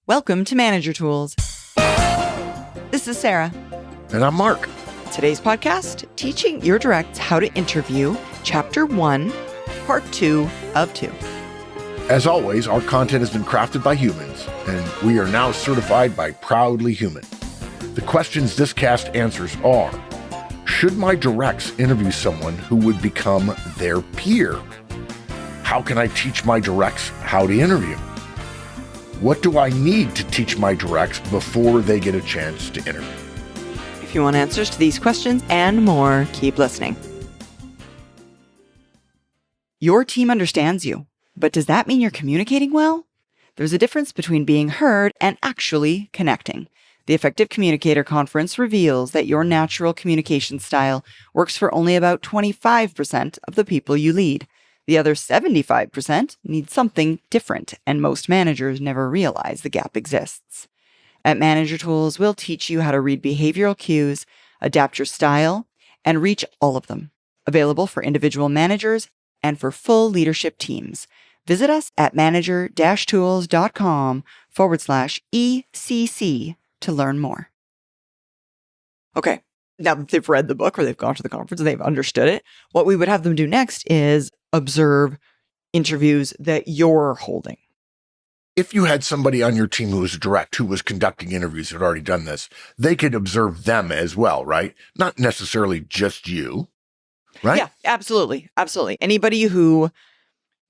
Welcome to Manager Tools. This is Sarah. And I'm Mark. Today's podcast, Teaching Your Directs How to Interview, Chapter 1, Part 2 of 2. As always, our content has been crafted by humans, and we are now certified by Proudly Human. The questions this cast answers are, should my directs interview someone who would become their peer? How can I teach my directs how to interview? What do I need to teach my directs before they get a chance to interview? If you want answers to these questions and more, keep listening. Your team understands you, but does that mean you're communicating well? There's a difference between being heard and actually connecting. The Effective Communicator Conference reveals that your natural communication style works for only about 25% of the people you lead. The other 75% need something different, and most managers never realize the gap exists. At Manager Tools, we'll teach you how to read behavioral cues, adapt your style, and reach all of them. Available for individual managers and for full leadership teams. Visit us at manager-tools.com/ECC to learn more. Okay, now that they've read the book or they've gone to the conference and they've understood it, what we would have them do next is observe interviews that you're holding. If you had somebody on your team who was a direct, who was conducting interviews, had already done this, they could observe them as well, right? Not necessarily just you, right? Yeah, absolutely. Absolutely. Anybody who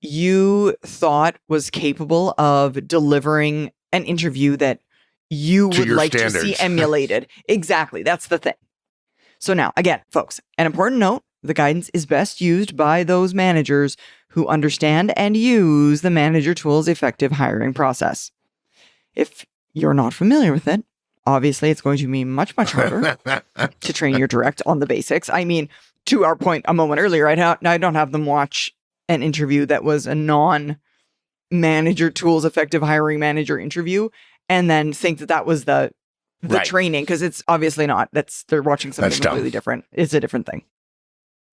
you thought was capable of delivering an interview that you would like to see emulated. Exactly. That's the thing. So now, again, folks, an important note, the guidance is best used by those managers who understand and use the Manager Tools effective hiring process. If you're not familiar with it, obviously it's going to be much, much harder to train your direct on the basics. I mean, to our point a moment earlier, I don't have them watch an interview that was a non-Manager Tools effective hiring manager interview and then think that was the right training, because it's obviously not. They're watching something completely different. It's a different thing.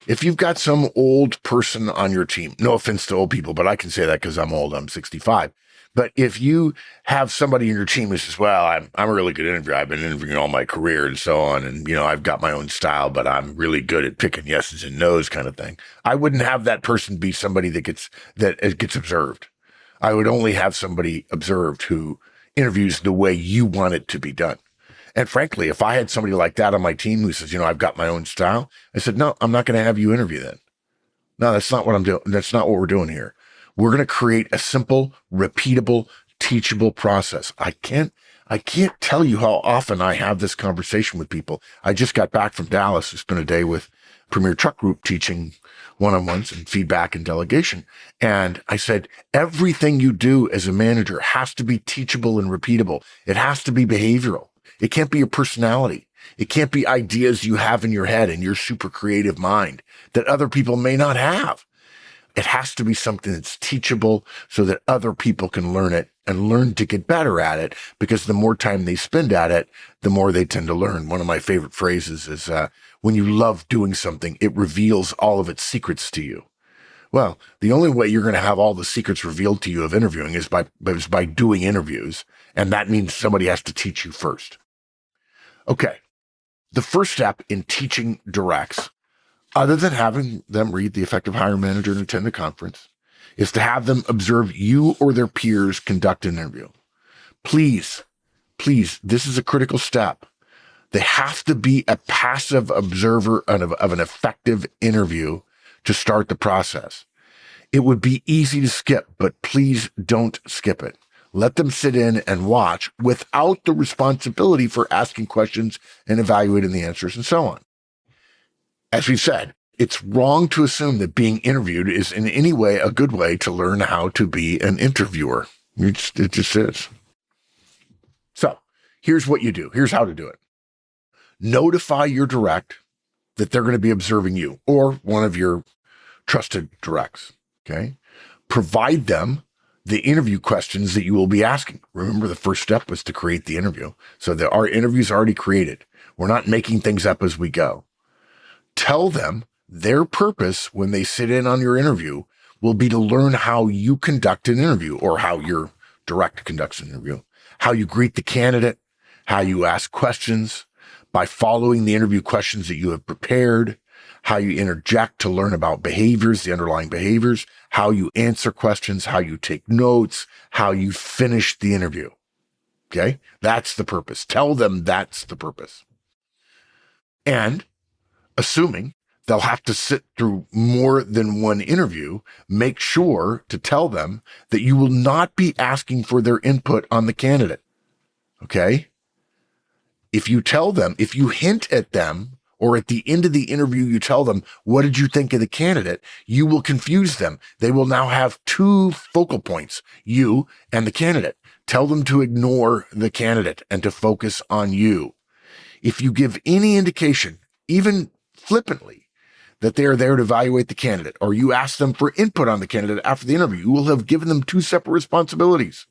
If you've got some old person on your team, no offense to old people, but I can say that because I'm old, I'm 65. But if you have somebody in your team who says, well, I'm a really good interviewer, I've been interviewing all my career and so on, and I've got my own style, but I'm really good at picking yeses and nos kind of thing, I wouldn't have that person be somebody that gets observed. I would only have somebody observed who interviews the way you want it to be done. And frankly, if I had somebody like that on my team who says, I've got my own style, I said, no, I'm not going to have you interview then. No, that's not what I'm doing. That's not what we're doing here. We're going to create a simple, repeatable, teachable process. I can't tell you how often I have this conversation with people. I just got back from Dallas. I spent a day with Premier Truck Group teaching one-on-ones and feedback and delegation. And I said, everything you do as a manager has to be teachable and repeatable. It has to be behavioral. It can't be your personality. It can't be ideas you have in your head and your super creative mind that other people may not have. It has to be something that's teachable so that other people can learn it and learn to get better at it, because the more time they spend at it, the more they tend to learn. One of my favorite phrases is, when you love doing something, it reveals all of its secrets to you. Well, the only way you're going to have all the secrets revealed to you of interviewing is by doing interviews. And that means somebody has to teach you first. Okay. The first step in teaching directs, other than having them read the Effective Hiring Manager and attend the conference, is to have them observe you or their peers conduct an interview. Please, this is a critical step. They have to be a passive observer of an effective interview to start the process. It would be easy to skip, but please don't skip it. Let them sit in and watch without the responsibility for asking questions and evaluating the answers and so on. As we've said, it's wrong to assume that being interviewed is in any way a good way to learn how to be an interviewer. It just is. So here's what you do. Here's how to do it. Notify your direct that they're going to be observing you or one of your trusted directs. Okay. Provide them the interview questions that you will be asking. Remember, the first step was to create the interview. So our interview's already created. We're not making things up as we go. Tell them their purpose when they sit in on your interview will be to learn how you conduct an interview, or how your direct conducts an interview, how you greet the candidate, how you ask questions, by following the interview questions that you have prepared, how you interject to learn about behaviors, the underlying behaviors, how you answer questions, how you take notes, how you finish the interview. Okay? That's the purpose. Tell them that's the purpose. And assuming they'll have to sit through more than one interview, make sure to tell them that you will not be asking for their input on the candidate. Okay? If you tell them, if you hint at them, or at the end of the interview, you tell them, what did you think of the candidate? You will confuse them. They will now have two focal points, you and the candidate. Tell them to ignore the candidate and to focus on you. If you give any indication, even flippantly, that they are there to evaluate the candidate, or you ask them for input on the candidate after the interview, you will have given them two separate responsibilities,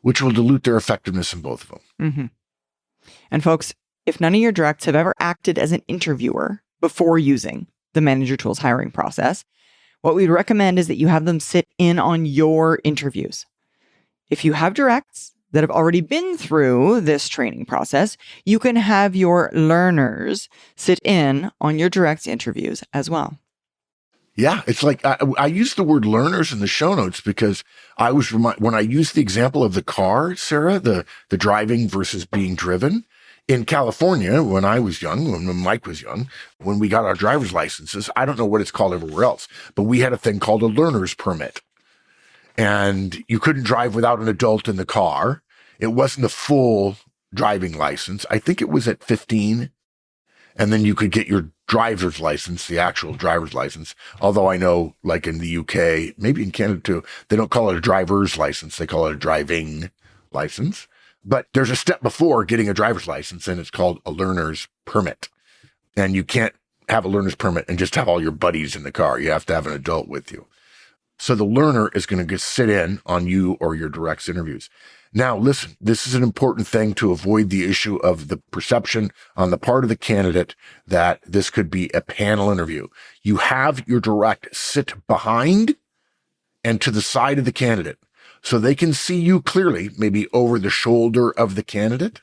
which will dilute their effectiveness in both of them. Mm-hmm. And folks, if none of your directs have ever acted as an interviewer before using the Manager Tools hiring process, what we'd recommend is that you have them sit in on your interviews. If you have directs that have already been through this training process, you can have your learners sit in on your directs interviews as well. Yeah, it's like I use the word learners in the show notes because I was when I used the example of the car, Sarah, the driving versus being driven. In California, when I was young, when Mike was young, when we got our driver's licenses, I don't know what it's called everywhere else, but we had a thing called a learner's permit. And you couldn't drive without an adult in the car. It wasn't a full driving license. I think it was at 15. And then you could get your driver's license, the actual driver's license. Although I know, like in the UK, maybe in Canada too, they don't call it a driver's license. They call it a driving license. But there's a step before getting a driver's license, and it's called a learner's permit. And you can't have a learner's permit and just have all your buddies in the car. You have to have an adult with you. So the learner is going to sit in on you or your directs interviews. Now, listen, this is an important thing to avoid the issue of the perception on the part of the candidate that this could be a panel interview. You have your direct sit behind and to the side of the candidate so they can see you clearly, maybe over the shoulder of the candidate,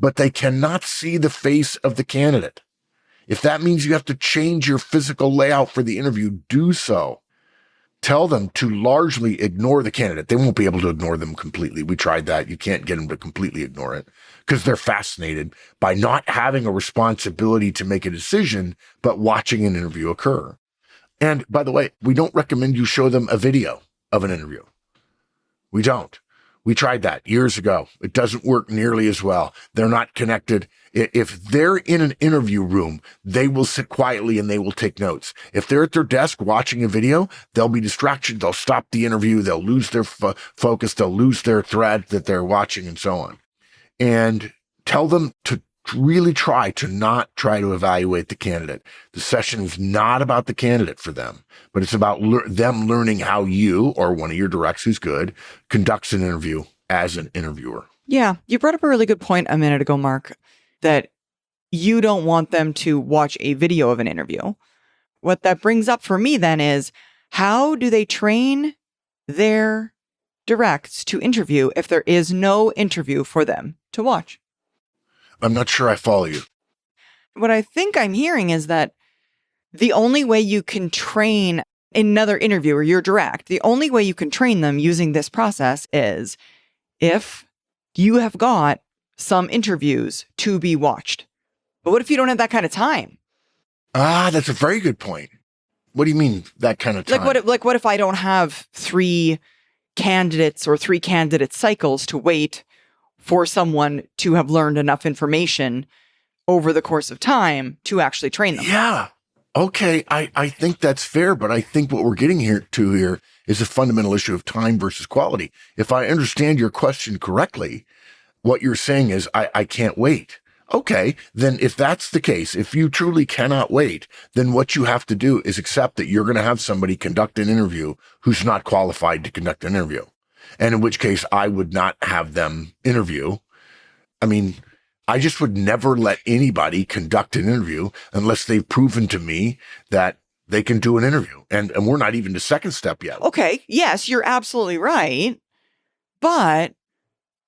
but they cannot see the face of the candidate. If that means you have to change your physical layout for the interview, do so. Tell them to largely ignore the candidate. They won't be able to ignore them completely. We tried that. You can't get them to completely ignore it because they're fascinated by not having a responsibility to make a decision, but watching an interview occur. And by the way, we don't recommend you show them a video of an interview. We don't. We tried that years ago. It doesn't work nearly as well. They're not connected. If they're in an interview room, they will sit quietly and they will take notes. If they're at their desk watching a video, they'll be distracted. They'll stop the interview. They'll lose their focus. They'll lose their thread that they're watching and so on. And tell them to really try to evaluate the candidate. The session is not about the candidate for them, but it's about them learning how you or one of your directs who's good conducts an interview as an interviewer. Yeah, you brought up a really good point a minute ago, Mark, that you don't want them to watch a video of an interview. What that brings up for me then is, how do they train their directs to interview if there is no interview for them to watch? I'm not sure I follow you. What I think I'm hearing is that the only way you can train another interviewer, your direct, the only way you can train them using this process is if you have got some interviews to be watched. But what if you don't have that kind of time? That's a very good point. What do you mean that kind of time? What if I don't have 3 candidates or 3 candidate cycles to wait for someone to have learned enough information over the course of time to actually train them? Yeah. Okay. I think that's fair, but I think what we're getting here is a fundamental issue of time versus quality. If I understand your question correctly, what you're saying is I can't wait. Okay. Then if that's the case, if you truly cannot wait, then what you have to do is accept that you're going to have somebody conduct an interview who's not qualified to conduct an interview. And in which case I would not have them interview. I mean, I just would never let anybody conduct an interview unless they've proven to me that they can do an interview. And we're not even to second step yet. Okay. Yes, you're absolutely right. But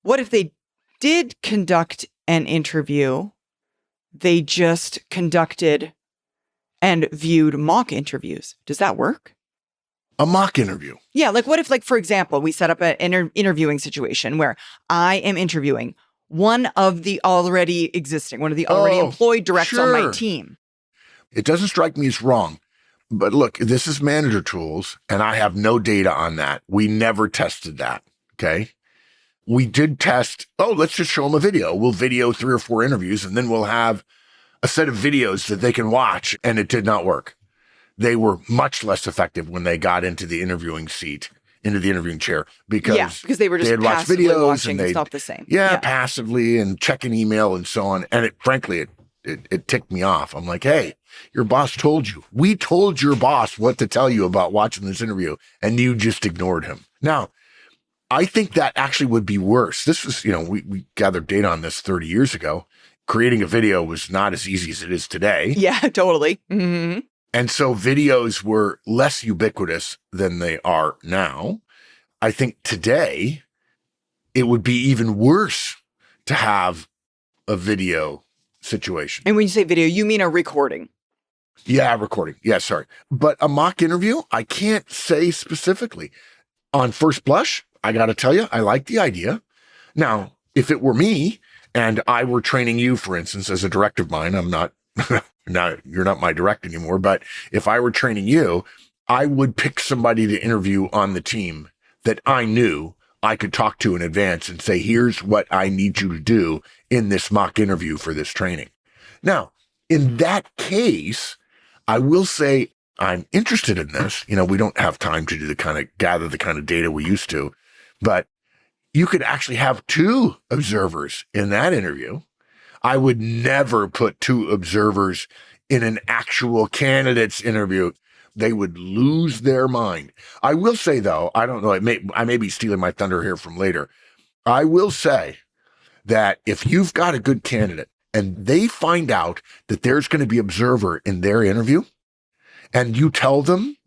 What if they did conduct an interview, they just conducted and viewed mock interviews? Does that work? A mock interview? Yeah. Like what if, like, for example, we set up an interviewing situation where I am interviewing one of the already employed directs on my team. It doesn't strike me as wrong. But look, this is manager tools, and I have no data on that. We never tested that, okay? We did test, let's just show them a video. We'll video 3 or 4 interviews, and then we'll have a set of videos that they can watch, and it did not work. They were much less effective when they got into the interviewing seat, into the interviewing chair, because they were just had watched videos watching. It's not the same. Yeah, passively and checking email and so on. And it ticked me off. I'm like, hey, your boss told you. We told your boss what to tell you about watching this interview, and you just ignored him. Now, I think that actually would be worse. This was, we gathered data on this 30 years ago. Creating a video was not as easy as it is today. Yeah, totally. Mm-hmm. And so videos were less ubiquitous than they are now. I think today it would be even worse to have a video situation. And when you say video, you mean a recording? Yeah, recording. Yeah, sorry. But a mock interview, I can't say specifically. On first blush, I got to tell you, I like the idea. Now, if it were me and I were training you, for instance, as a direct of mine, I'm not, you're not my direct anymore, but if I were training you, I would pick somebody to interview on the team that I knew I could talk to in advance and say, here's what I need you to do in this mock interview for this training. Now, in that case, I will say I'm interested in this. We don't have time to gather the kind of data we used to, but you could actually have 2 observers in that interview. I would never put 2 observers in an actual candidate's interview. They would lose their mind. I will say, though, I don't know, I may be stealing my thunder here from later. I will say that if you've got a good candidate and they find out that there's going to be an observer in their interview, and you tell them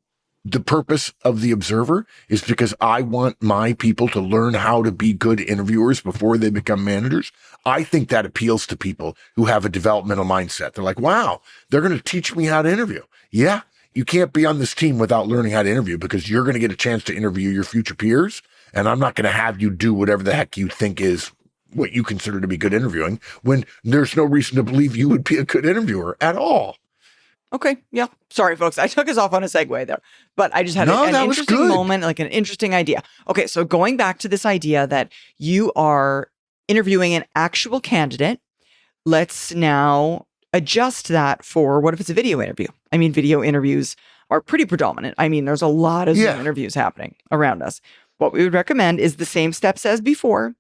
the purpose of the observer is because I want my people to learn how to be good interviewers before they become managers, I think that appeals to people who have a developmental mindset. They're like, wow, they're going to teach me how to interview. Yeah, you can't be on this team without learning how to interview, because you're going to get a chance to interview your future peers, and I'm not going to have you do whatever the heck you think is what you consider to be good interviewing when there's no reason to believe you would be a good interviewer at all. Okay. Yeah. Sorry, folks. I took us off on a segue there, but I just had an interesting moment, like an interesting idea. Okay. So going back to this idea that you are interviewing an actual candidate, let's now adjust that for what if it's a video interview? I mean, video interviews are pretty predominant. I mean, there's a lot of Zoom interviews happening around us. What we would recommend is the same steps as before,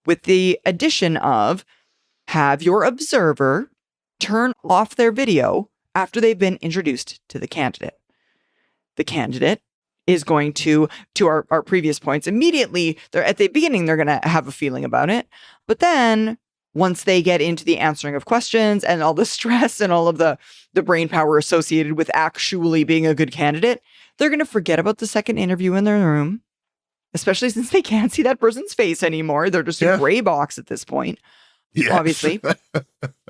with the addition of have your observer turn off their video after they've been introduced to the candidate. The candidate is going to our previous points, immediately, at the beginning, they're going to have a feeling about it. But then once they get into the answering of questions and all the stress and all of the brain power associated with actually being a good candidate, they're going to forget about the second interview in their room, especially since they can't see that person's face anymore. They're just a gray box at this point. Yes. Obviously,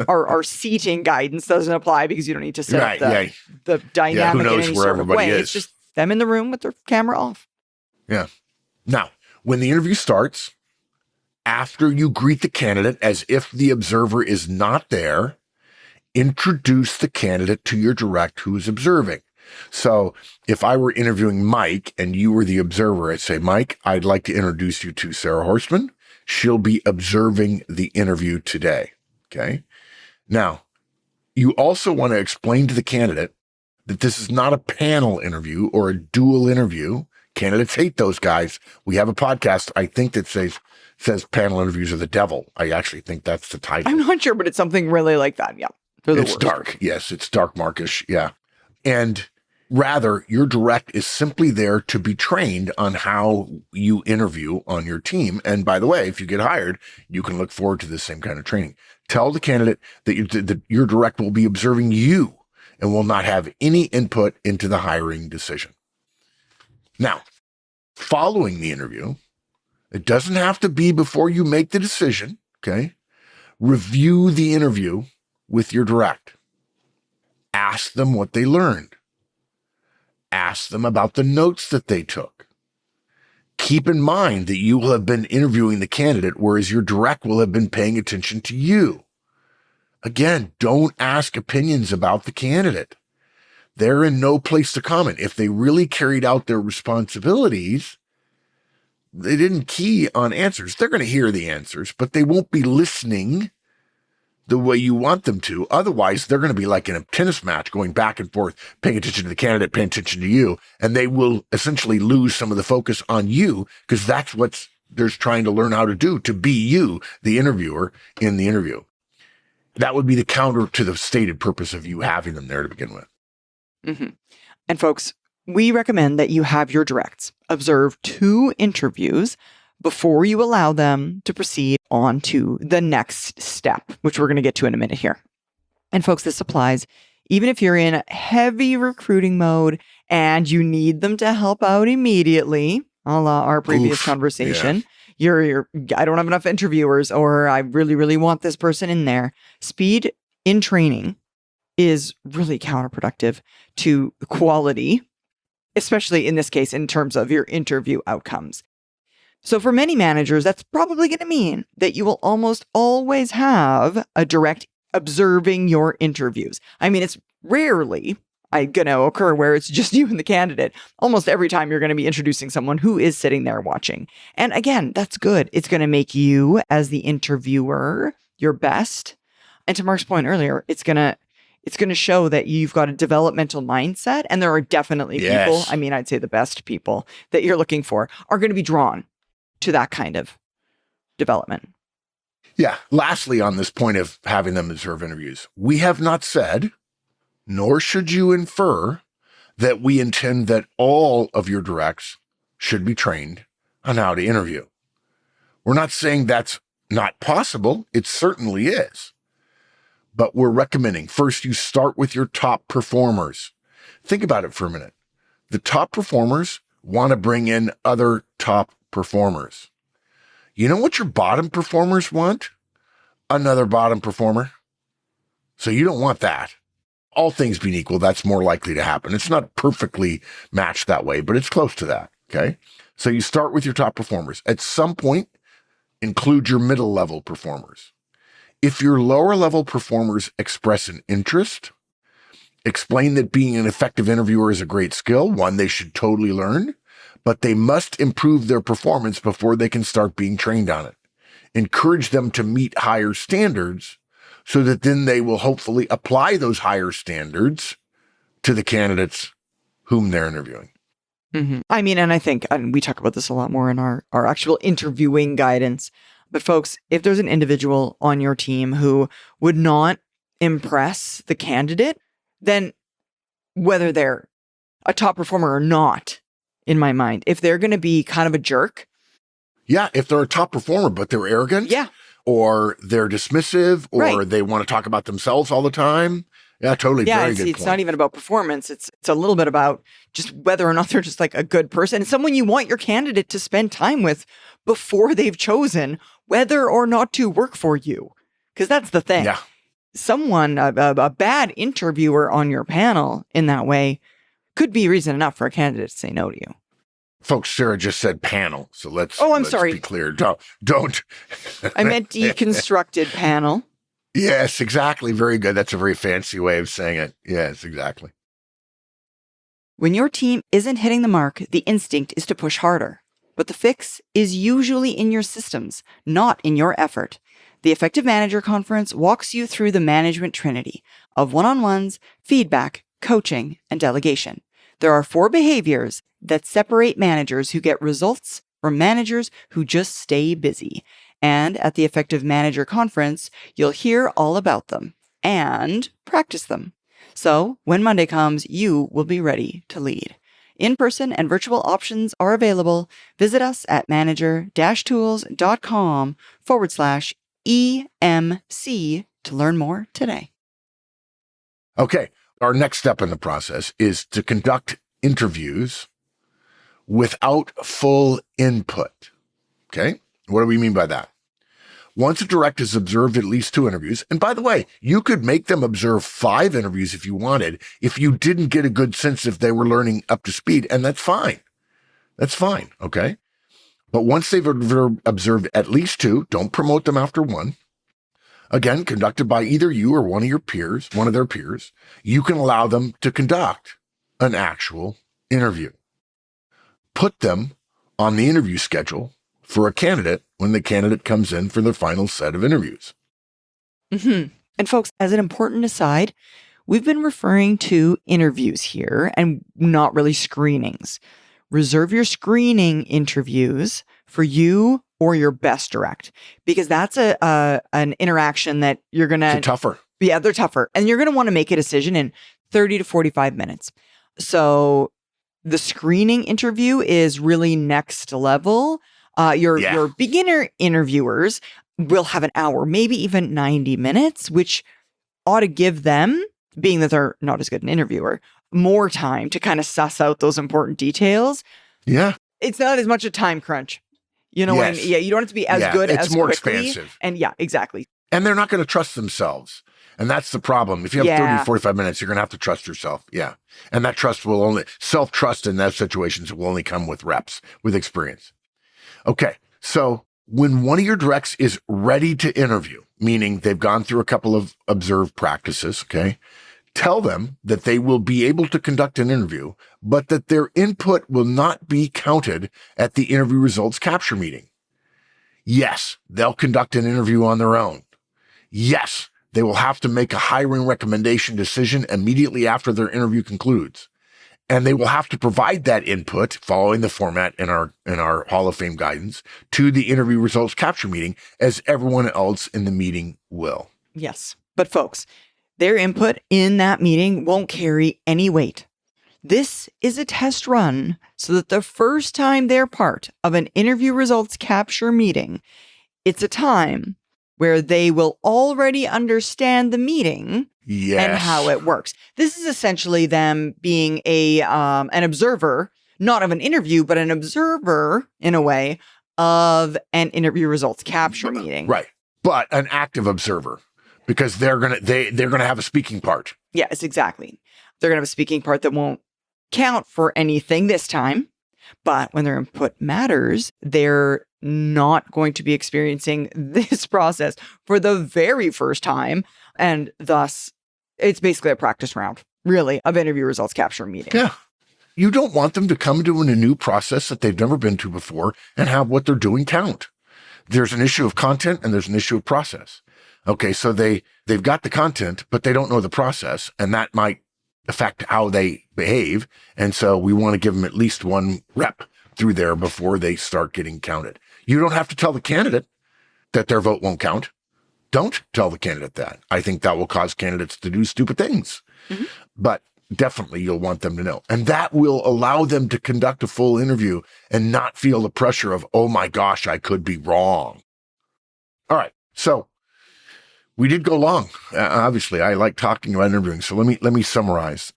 our seating guidance doesn't apply because you don't need to set up the dynamic in any sort of way. It's just them in the room with their camera off. Yeah. Now, when the interview starts, after you greet the candidate as if the observer is not there, introduce the candidate to your direct who is observing. So if I were interviewing Mike and you were the observer, I'd say, Mike, I'd like to introduce you to Sarah Horstman. She'll be observing the interview today. Okay. Now, you also want to explain to the candidate that this is not a panel interview or a dual interview. Candidates hate those guys. We have a podcast, I think, that says panel interviews are the devil. I actually think that's the title. I'm not sure, but it's something really like that. Yeah. It's dark. Yes, it's dark markish. Yeah. And rather, your direct is simply there to be trained on how you interview on your team. And by the way, if you get hired, you can look forward to the same kind of training. Tell the candidate that your direct will be observing you and will not have any input into the hiring decision. Now, following the interview, It doesn't have to be before you make the decision, okay? Review the interview with your direct. Ask them what they learned. Ask them about the notes that they took. Keep in mind that you will have been interviewing the candidate, whereas your direct will have been paying attention to you. Again, don't ask opinions about the candidate. They're in no place to comment. If they really carried out their responsibilities, they didn't key on answers. They're going to hear the answers, but they won't be listening the way you want them to. Otherwise, they're going to be like in a tennis match, going back and forth, paying attention to the candidate, paying attention to you, and they will essentially lose some of the focus on you because that's what they're trying to learn how to do, to be you, the interviewer, in the interview. That would be the counter to the stated purpose of you having them there to begin with. Mm-hmm. And folks, we recommend that you have your directs observe 2 interviews before you allow them to proceed on to the next step, which we're going to get to in a minute here. And folks, this applies even if you're in heavy recruiting mode and you need them to help out immediately, a la our previous conversation. Yeah. I don't have enough interviewers, or I really, really want this person in there. Speed in training is really counterproductive to quality, especially in this case, in terms of your interview outcomes. So for many managers, that's probably going to mean that you will almost always have a direct observing your interviews. I mean, it's rarely going to occur where it's just you and the candidate. Almost every time you're going to be introducing someone who is sitting there watching. And again, that's good. It's going to make you as the interviewer your best. And to Mark's point earlier, it's going to show that you've got a developmental mindset. And there are definitely people, I mean, I'd say the best people that you're looking for are going to be drawn to that kind of development. Yeah. Lastly, on this point of having them observe interviews, we have not said, nor should you infer, that we intend that all of your directs should be trained on how to interview. We're not saying that's not possible. It certainly is. But we're recommending first you start with your top performers. Think about it for a minute. The top performers want to bring in other top performers. You know what your bottom performers want? Another bottom performer. So you don't want that. All things being equal, that's more likely to happen. It's not perfectly matched that way, but it's close to that. Okay. So you start with your top performers. At some point, include your middle level performers. If your lower level performers express an interest, explain that being an effective interviewer is a great skill, one they should totally learn, but they must improve their performance before they can start being trained on it. Encourage them to meet higher standards so that then they will hopefully apply those higher standards to the candidates whom they're interviewing. Mm-hmm. I mean, and I think we talk about this a lot more in our actual interviewing guidance. But folks, if there's an individual on your team who would not impress the candidate, then whether they're a top performer or not, in my mind, if they're going to be kind of a jerk. Yeah, if they're a top performer, but they're arrogant. Yeah. Or they're dismissive, or they want to talk about themselves all the time. Yeah, totally. Yeah, very good it's point. Not even about performance. It's a little bit about just whether or not they're just like a good person, someone you want your candidate to spend time with before they've chosen whether or not to work for you. Because that's the thing. Yeah. Someone, a bad interviewer on your panel in that way could be reason enough for a candidate to say no to you. Folks, Sarah just said panel, so let's sorry. be clear. Don't. I meant deconstructed panel. Yes, exactly. Very good. That's a very fancy way of saying it. Yes, exactly. When your team isn't hitting the mark, the instinct is to push harder. But the fix is usually in your systems, not in your effort. The Effective Manager Conference walks you through the management trinity of one-on-ones, feedback, coaching, and delegation. There are 4 behaviors that separate managers who get results from managers who just stay busy. And at the Effective Manager Conference, you'll hear all about them and practice them. So when Monday comes, you will be ready to lead. In-person and virtual options are available. Visit us at manager-tools.com/EMC to learn more today. Okay. Our next step in the process is to conduct interviews without full input. Okay. What do we mean by that? Once a direct has observed at least 2 interviews, and by the way, you could make them observe 5 interviews if you wanted, if you didn't get a good sense if they were learning up to speed, and that's fine. That's fine, okay? But once they've observed at least 2, don't promote them after 1. Again, conducted by either you or one of their peers, you can allow them to conduct an actual interview. Put them on the interview schedule for a candidate when the candidate comes in for their final set of interviews. Mm-hmm. And folks, as an important aside, we've been referring to interviews here and not really screenings. Reserve your screening interviews for you or your best direct, because that's an interaction that you're going to... tougher. Yeah, they're tougher. And you're going to want to make a decision in 30 to 45 minutes. So the screening interview is really next level. Your beginner interviewers will have an hour, maybe even 90 minutes, which ought to give them, being that they're not as good an interviewer, more time to kind of suss out those important details. Yeah. It's not as much a time crunch. You know, yes. and you don't have to be as good as it's more quickly. Expansive. And yeah, exactly. And they're not going to trust themselves. And that's the problem. If you have 30 to 45 minutes, you're going to have to trust yourself. Yeah. And that self-trust in those situations will only come with reps, with experience. Okay. So when one of your directs is ready to interview, meaning they've gone through a couple of observed practices, okay, tell them that they will be able to conduct an interview, but that their input will not be counted at the interview results capture meeting. Yes, they'll conduct an interview on their own. Yes, they will have to make a hiring recommendation decision immediately after their interview concludes. And they will have to provide that input following the format in our Hall of Fame guidance to the interview results capture meeting, as everyone else in the meeting will. Yes. But folks, their input in that meeting won't carry any weight. This is a test run so that the first time they're part of an interview results capture meeting, it's a time where they will already understand the meeting and how it works. This is essentially them being an observer, not of an interview, but an observer in a way of an interview results capture meeting. Right. But an active observer, because they're going to have a speaking part. Yes, exactly. They're going to have a speaking part that won't count for anything this time, but when their input matters, they're not going to be experiencing this process for the very first time. And thus, it's basically a practice round, really, of interview results capture meeting. Yeah. You don't want them to come to a new process that they've never been to before and have what they're doing count. There's an issue of content and there's an issue of process. Okay, so they've got the content, but they don't know the process, and that might affect how they behave. And so we want to give them at least one rep through there before they start getting counted. You don't have to tell the candidate that their vote won't count. Don't tell the candidate that. I think that will cause candidates to do stupid things. Mm-hmm. But definitely you'll want them to know. And that will allow them to conduct a full interview and not feel the pressure of, oh my gosh, I could be wrong. All right. So we did go long. Obviously, I like talking about interviewing. So let me summarize.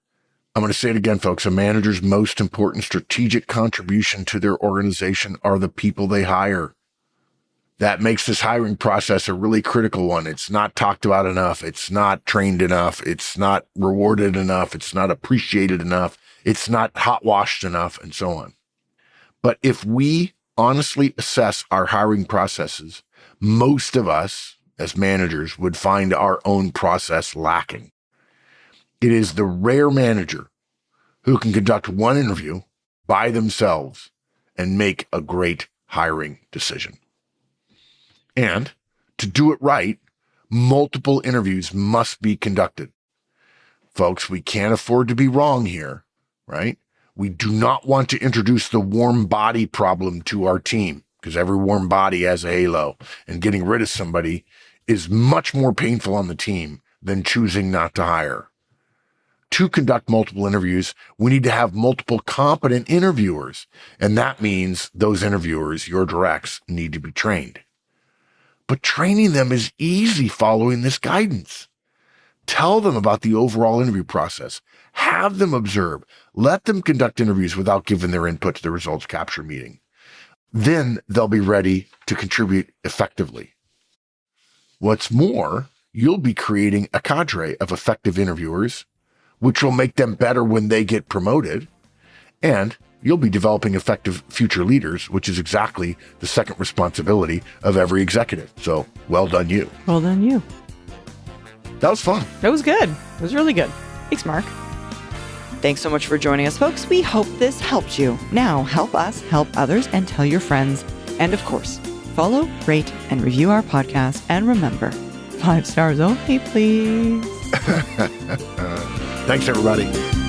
I'm going to say it again, folks. A manager's most important strategic contribution to their organization are the people they hire. That makes this hiring process a really critical one. It's not talked about enough. It's not trained enough. It's not rewarded enough. It's not appreciated enough. It's not hot washed enough, and so on. But if we honestly assess our hiring processes, most of us as managers would find our own process lacking. It is the rare manager who can conduct one interview by themselves and make a great hiring decision. And to do it right, multiple interviews must be conducted. Folks, we can't afford to be wrong here, right? We do not want to introduce the warm body problem to our team, because every warm body has a halo, and getting rid of somebody is much more painful on the team than choosing not to hire. To conduct multiple interviews, we need to have multiple competent interviewers, and that means those interviewers, your directs, need to be trained. But training them is easy following this guidance. Tell them about the overall interview process. Have them observe. Let them conduct interviews without giving their input to the results capture meeting. then they'll be ready to contribute effectively. What's more, you'll be creating a cadre of effective interviewers, which will make them better when they get promoted, and you'll be developing effective future leaders, which is exactly the second responsibility of every executive. So, well done you. Well done you. That was fun. That was good. It was really good. Thanks, Mark. Thanks so much for joining us, folks. We hope this helped you. Now, help us help others and tell your friends. And of course, follow, rate, and review our podcast. And remember, 5 stars only, please. Thanks, everybody.